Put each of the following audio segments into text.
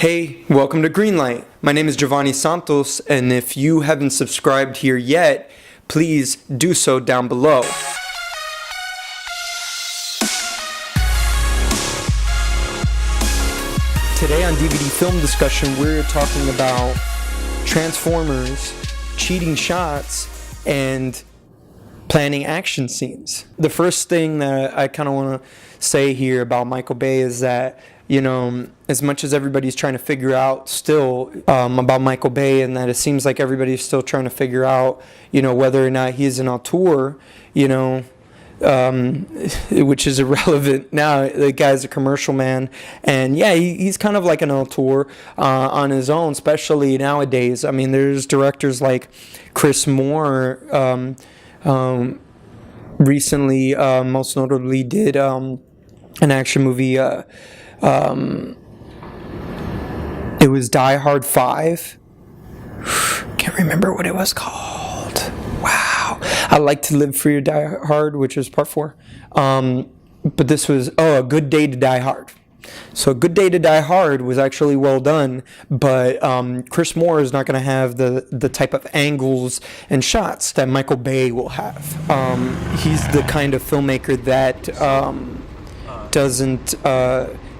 Hey, welcome to Greenlight. My name is Jovanni Santos, and if you haven't subscribed here yet, please do so down below. Today on DVD Film Discussion, we're talking about Transformers, cheating shots, and planning action scenes. The first thing that I kind of want to say here about Michael Bay is that, you know, as much as everybody's trying to figure out still about Michael Bay, and that it seems like everybody's still trying to figure out, you know, whether or not he's an auteur, you know, which is irrelevant now. The guy's a commercial man, and yeah, he's kind of like an auteur on his own, especially nowadays. I mean, there's directors like Chris Moore recently, most notably did an action movie. It was Die Hard 5. Can't remember what it was called. Wow. I Like to Live for Your Die Hard, which was part 4. But this was, A Good Day to Die Hard. So A Good Day to Die Hard was actually well done, but Chris Moore is not going to have the type of angles and shots that Michael Bay will have. He's the kind of filmmaker that doesn't...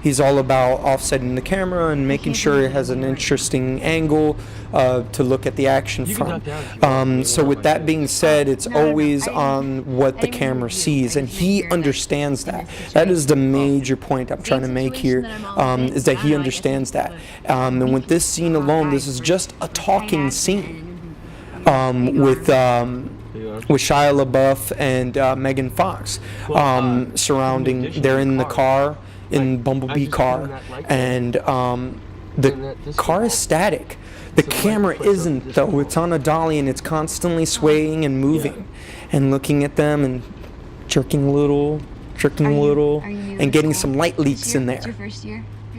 He's all about offsetting the camera and making sure it has an interesting angle to look at the action from. So with that being said, it's always on what the camera sees, and he understands that. That is the major point I'm trying to make here, is that he understands that. And with this scene alone, this is just a talking scene with Shia LaBeouf and Megan Fox surrounding. They're in the car. In Bumblebee car, and the car is static. The camera isn't, though. It's on a dolly, and it's constantly swaying and moving, and looking at them and jerking a little, and getting some light leaks in there.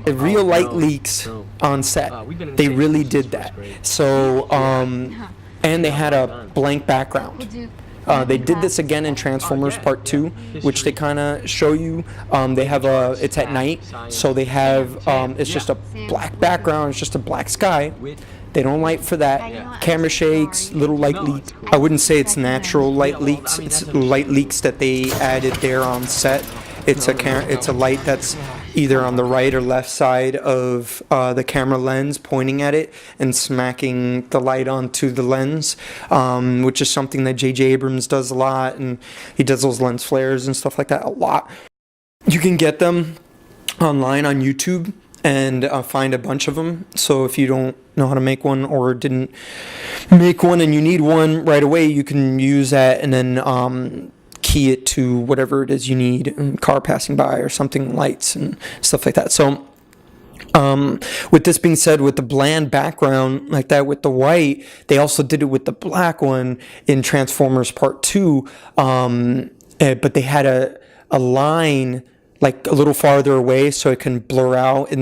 The real light leaks on set. They really did that. So, and they had a blank background. They did this again in Transformers Part 2, which they kind of show you. They have it's at night, so they have, it's just a black background, it's just a black sky. They don't light for that. Camera shakes, little light leaks. I wouldn't say it's natural light leaks. It's light leaks that they added there on set. It's a light that's either on the right or left side of the camera lens, pointing at it and smacking the light onto the lens, which is something that J.J. Abrams does a lot, and he does those lens flares and stuff like that a lot. You can get them online on YouTube and find a bunch of them. So if you don't know how to make one or didn't make one and you need one right away, you can use that and then key it to whatever it is you need, car passing by or something, lights and stuff like that. So with this being said, with the bland background like that with the white, they also did it with the black one in Transformers Part 2, but they had a line like a little farther away so it can blur out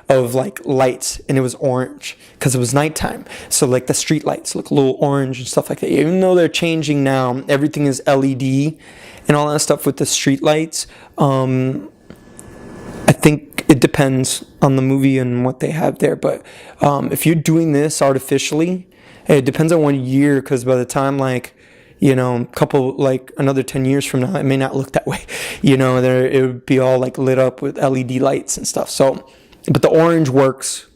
of like lights, and it was orange because it was nighttime. So like the street lights look a little orange and stuff like that. Even though they're changing now, everything is LED and all that stuff with the street lights. I think it depends on the movie and what they have there. But if you're doing this artificially, it depends on what year, because by the time like, you know, another 10 years from now, it may not look that way. You know, it would be all like lit up with LED lights and stuff. So, but the orange works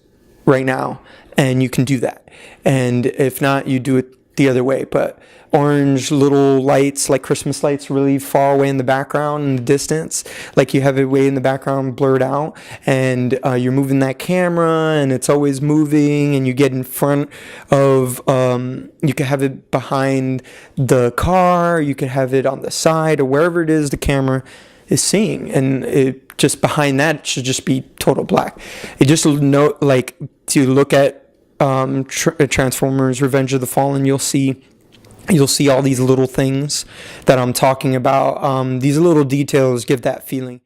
right now, and you can do that. And if not, you do it the other way. But orange little lights, like Christmas lights, really far away in the background, in the distance, like you have it way in the background blurred out, and you're moving that camera, and it's always moving, and you get in front of, you could have it behind the car, you could have it on the side, or wherever it is the camera is seeing, and it just behind that it should just be total black. It just like to look at Transformers Revenge of the Fallen, you'll see all these little things that I'm talking about. These little details give that feeling.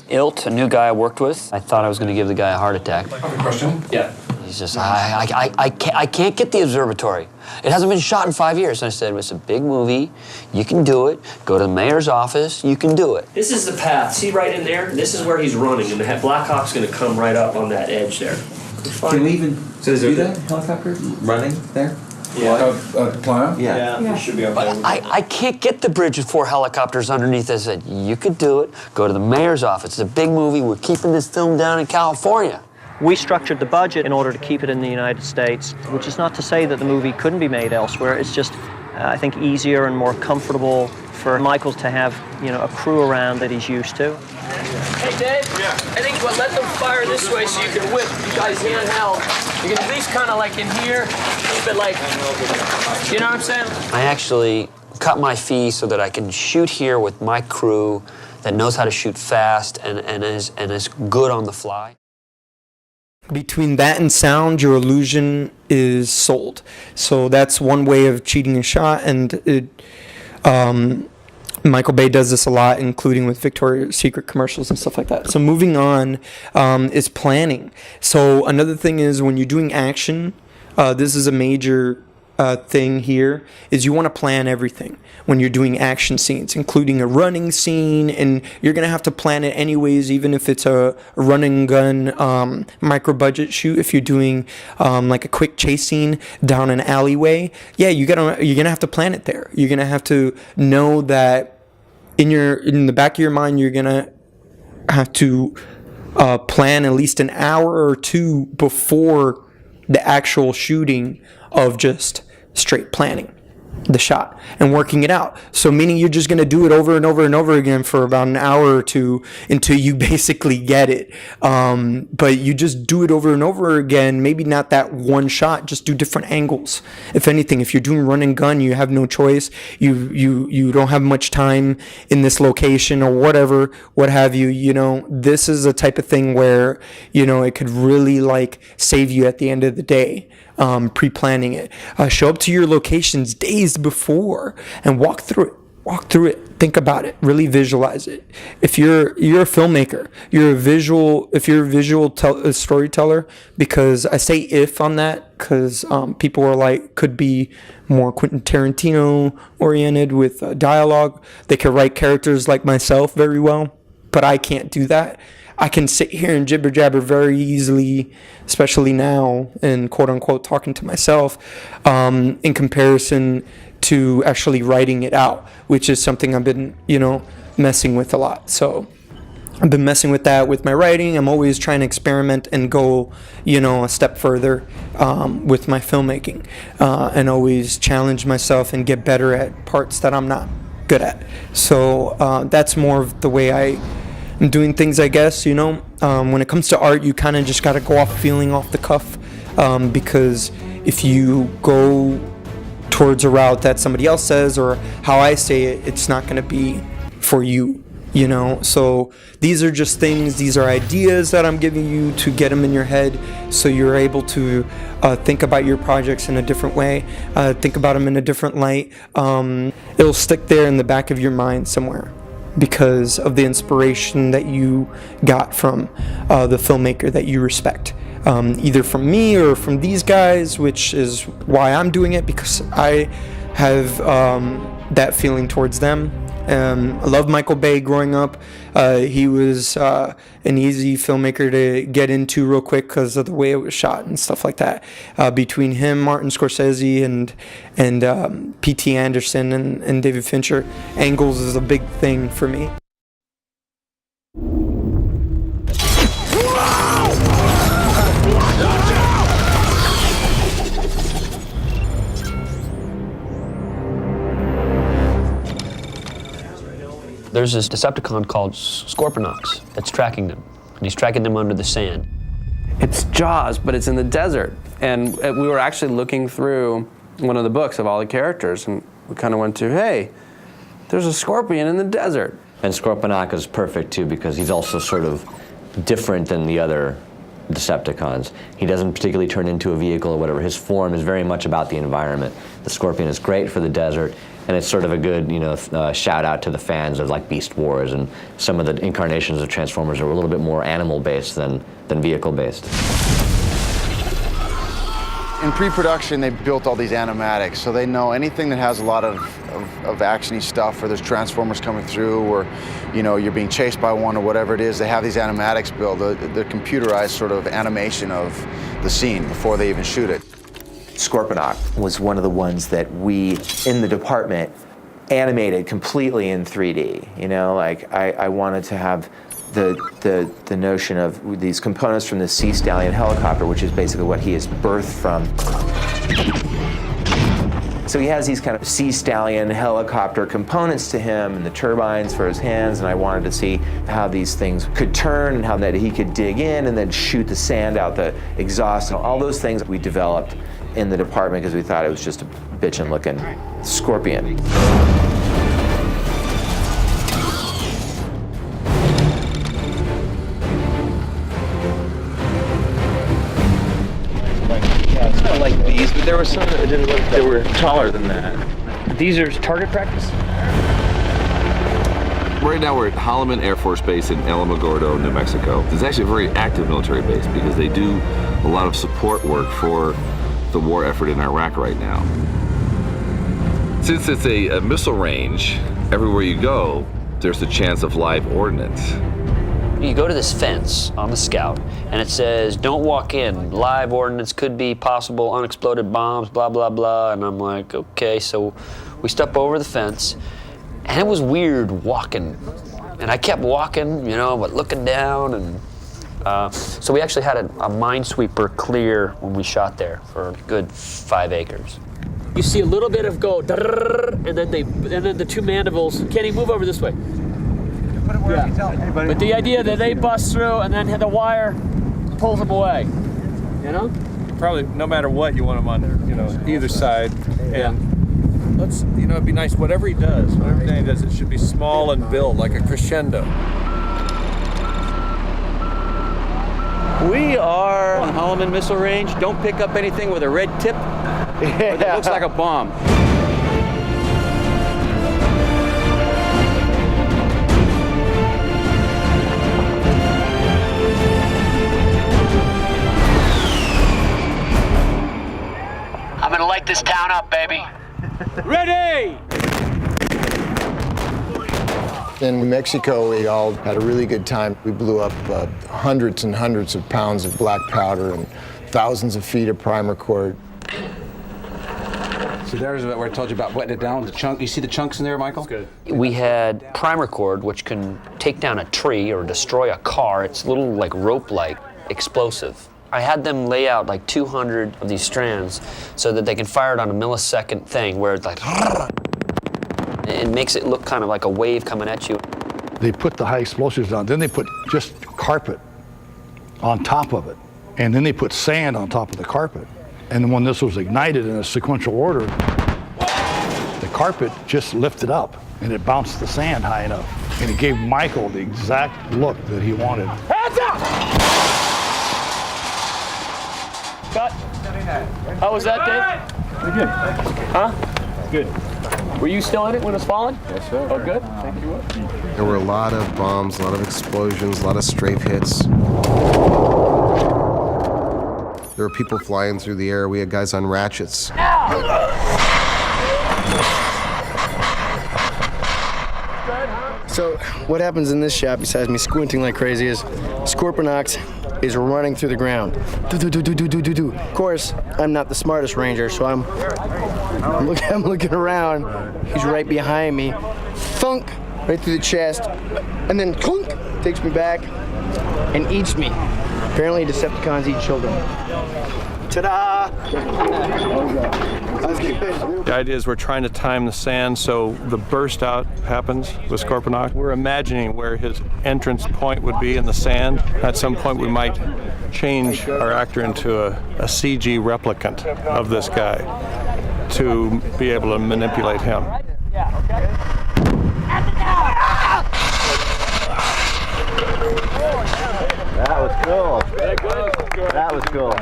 Ilt, a new guy I worked with, I thought I was going to give the guy a heart attack. I have a question. Yeah. He's just, I can't get the observatory. It hasn't been shot in 5 years. And I said, it's a big movie. You can do it. Go to the mayor's office. You can do it. This is the path. See right in there? This is where he's running, and the Black Hawk's going to come right up on that edge there. Can we even do that? Helicopter running there? Yeah. Climb? Yeah, it should be okay. But I can't get the bridge with 4 helicopters underneath. I said, you could do it. Go to the mayor's office. It's a big movie. We're keeping this film down in California. We structured the budget in order to keep it in the United States, which is not to say that the movie couldn't be made elsewhere. It's just, I think, easier and more comfortable for Michael to have, a crew around that he's used to. Hey, Dave. Yeah. I think we'll let them fire this way so you can whip. You guys handheld. You can at least kind of like in here, keep it like, you know what I'm saying? I actually cut my fee so that I can shoot here with my crew that knows how to shoot fast and is good on the fly. Between that and sound, your illusion is sold. So that's one way of cheating a shot, and Michael Bay does this a lot, including with Victoria's Secret commercials and stuff like that. So moving on is planning. So another thing is when you're doing action, this is a major thing here, is you want to plan everything when you're doing action scenes, including a running scene, and you're going to have to plan it anyways, even if it's a run and gun micro budget shoot. If you're doing like a quick chase scene down an alleyway, yeah, you're gonna have to plan it there. You're gonna have to know that in the back of your mind, you're gonna have to plan at least an hour or two before the actual shooting of just straight planning the shot and working it out. So meaning you're just going to do it over and over and over again for about an hour or two until you basically get it. But you just do it over and over again, maybe not that one shot, just do different angles. If anything, if you're doing run and gun, you have no choice. You don't have much time in this location or whatever, what have you, this is a type of thing where, it could really like save you at the end of the day. Pre-planning it. Show up to your locations days before and walk through it. Think about it. Really visualize it. If you're a filmmaker, you're a visual storyteller, because I say if on that because people are like, could be more Quentin Tarantino oriented with dialogue. They could write characters like myself very well, but I can't do that. I can sit here and jibber jabber very easily, especially now, and quote unquote talking to myself, in comparison to actually writing it out, which is something I've been, messing with a lot. So I've been messing with that with my writing. I'm always trying to experiment and go, a step further with my filmmaking, and always challenge myself and get better at parts that I'm not good at. So that's more of the way I'm doing things, I guess. When it comes to art, you kind of just got to go feeling off the cuff, because if you go towards a route that somebody else says or how I say it, it's not going to be for you, So these are just things, these are ideas that I'm giving you to get them in your head so you're able to think about your projects in a different way, think about them in a different light. It'll stick there in the back of your mind somewhere, because of the inspiration that you got from the filmmaker that you respect, either from me or from these guys, which is why I'm doing it, because I have that feeling towards them. I love Michael Bay growing up. He was an easy filmmaker to get into real quick because of the way it was shot and stuff like that. Between him, Martin Scorsese, and P.T. Anderson and David Fincher, angles is a big thing for me. There's this Decepticon called Scorponok that's tracking them, and he's tracking them under the sand. It's Jaws, but it's in the desert. And we were actually looking through one of the books of all the characters, and we kind of went to, hey, there's a scorpion in the desert. And Scorponok is perfect too, because he's also sort of different than the other Decepticons. He doesn't particularly turn into a vehicle or whatever. His form is very much about the environment. The scorpion is great for the desert, and it's sort of a good, shout out to the fans of like Beast Wars, and some of the incarnations of Transformers are a little bit more animal-based than vehicle-based. In pre-production, they built all these animatics, so they know anything that has a lot of of actiony stuff, or there's Transformers coming through, or you're being chased by one, or whatever it is, they have these animatics built, the computerized sort of animation of the scene before they even shoot it. Scorponok was one of the ones that we, in the department, animated completely in 3D. I wanted to have the notion of these components from the Sea Stallion helicopter, which is basically what he is birthed from. So he has these kind of Sea Stallion helicopter components to him, and the turbines for his hands, and I wanted to see how these things could turn and how that he could dig in and then shoot the sand out the exhaust, and all those things we developed in the department because we thought it was just a bitchin' looking scorpion. It's not like these, but there were some that didn't look, that were taller than that. These are target practice? Right now we're at Holloman Air Force Base in Alamogordo, New Mexico. It's actually a very active military base because they do a lot of support work for the war effort in Iraq right now. Since it's a missile range, everywhere you go, there's a chance of live ordnance. You go to this fence on the Scout, and it says, don't walk in. Live ordnance could be possible, unexploded bombs, blah, blah, blah. And I'm like, okay. So we step over the fence, and it was weird walking. And I kept walking, but looking down. And so we actually had a minesweeper clear when we shot there for a good 5 acres. You see a little bit of go, and then the two mandibles. Kenny, move over this way. Yeah. But the idea that they bust through and then the wire pulls them away, Probably no matter what, you want them on, either side. And let's, it'd be nice, whatever he does, it should be small and build, like a crescendo. We are on Holloman Missile Range. Don't pick up anything with a red tip that looks like a bomb. I'm gonna light this town up, baby. Ready! In Mexico, we all had a really good time. We blew up hundreds and hundreds of pounds of black powder and thousands of feet of primer cord. So there's where I told you about wetting it down. The chunk. You see the chunks in there, Michael? That's good. We had primer cord, which can take down a tree or destroy a car. It's a little like rope-like explosive. I had them lay out like 200 of these strands so that they can fire it on a millisecond thing where it's like, it makes it look kind of like a wave coming at you. They put the high explosives on, then they put just carpet on top of it, and then they put sand on top of the carpet. And when this was ignited in a sequential order, the carpet just lifted up and it bounced the sand high enough. And it gave Michael the exact look that he wanted. Hands up! Cut. How was that, Dave? Pretty good. Huh? Good. Were you still in it when it was falling? Yes, sir. Oh, good. Thank you. There were a lot of bombs, a lot of explosions, a lot of strafe hits. There were people flying through the air. We had guys on ratchets. So what happens in this shot, besides me squinting like crazy, is Scorponok is running through the ground. Do. Of course, I'm not the smartest ranger, so I'm looking around. He's right behind me. Thunk, right through the chest, and then clunk, takes me back and eats me. Apparently, Decepticons eat children. Ta-da! That's good. The idea is we're trying to time the sand so the burst out happens with Scorponok. We're imagining where his entrance point would be in the sand. At some point we might change our actor into a CG replicant of this guy to be able to manipulate him. That was cool. That was cool.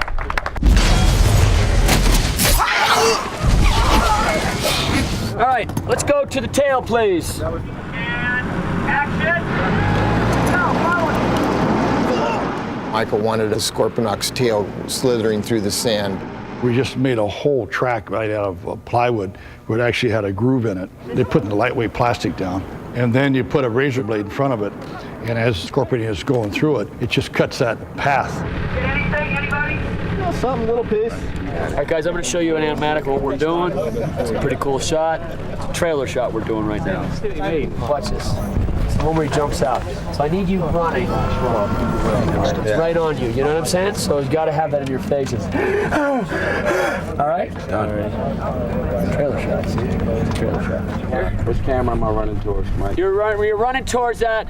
All right, let's go to the tail, please. Michael wanted a Scorponok's tail slithering through the sand. We just made a whole track right out of plywood where it actually had a groove in it. They put the lightweight plastic down, and then you put a razor blade in front of it, and as Scorpion is going through it, it just cuts that path. Anything, anybody? Something, little piece. All right, guys, I'm going to show you an animatic of what we're doing. It's a pretty cool shot. It's a trailer shot we're doing right now. Watch this. It's the one where he jumps out. So I need you running. It's right on you. You know what I'm saying? So you've got to have that in your faces. All right? All right. Trailer shot. See? Trailer shot. Which camera am I running towards, Mike? You're running towards that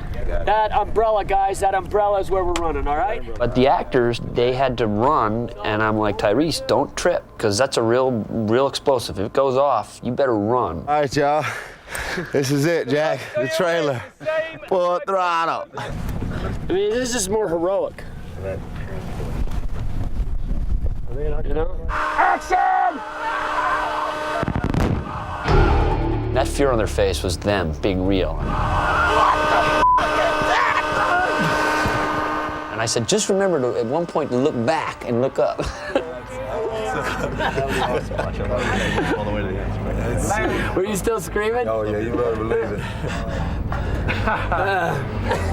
umbrella, guys. That umbrella is where we're running, all right? But the actors, they had to run, and I'm like, Tyrese, don't trip, because that's a real explosive. If it goes off, you better run. All right, y'all. This is it, Jack. The trailer. Full throttle. I mean, this is more heroic. You know? Action! That fear on their face was them being real. And I said, just remember to, at one point, to look back and look up. Were you still screaming? Oh yeah, you better believe it.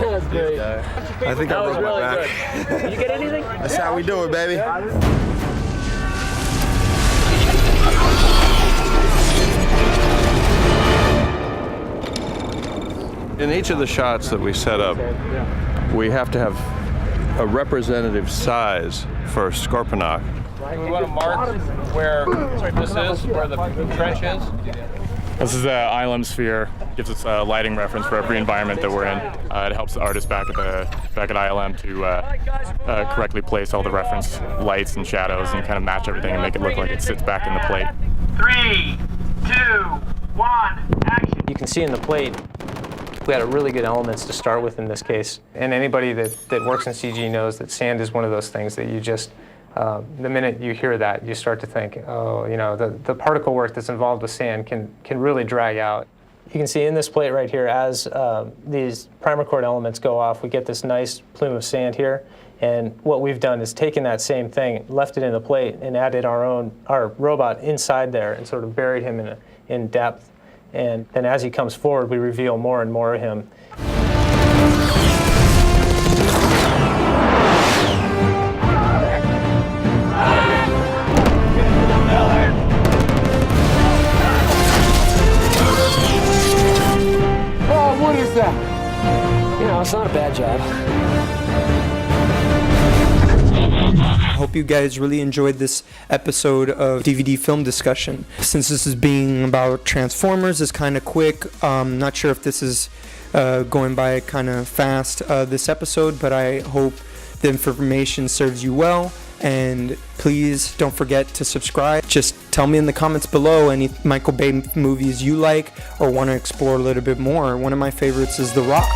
That's great. I think That I was broke really my back. good. Did you get anything? That's how we do it, baby. In each of the shots that we set up, we have to have a representative size for Scorponok. We want to mark where this is, where the trench is. This is the ILM sphere. Gives us a lighting reference for every environment that we're in. It helps the artist back at ILM to correctly place all the reference lights and shadows and kind of match everything and make it look like it sits back in the plate. 3, 2, 1, action. You can see in the plate, we had really good elements to start with in this case. And anybody that works in CG knows that sand is one of those things that you just, the minute you hear that, you start to think, oh, you know, the particle work that's involved with sand can really drag out. You can see in this plate right here, as these primer cord elements go off, we get this nice plume of sand here. And what we've done is taken that same thing, left it in the plate, and added our robot inside there and sort of buried him in depth. And then as he comes forward, we reveal more and more of him. Oh, what is that? You know, it's not a bad job. I hope you guys really enjoyed this episode of DVD Film Discussion. Since this is being about Transformers, it's kind of quick. Not sure if this is going by kind of fast, this episode, but I hope the information serves you well. And please don't forget to subscribe. Just tell me in the comments below any Michael Bay movies you like or want to explore a little bit more. One of my favorites is The Rock.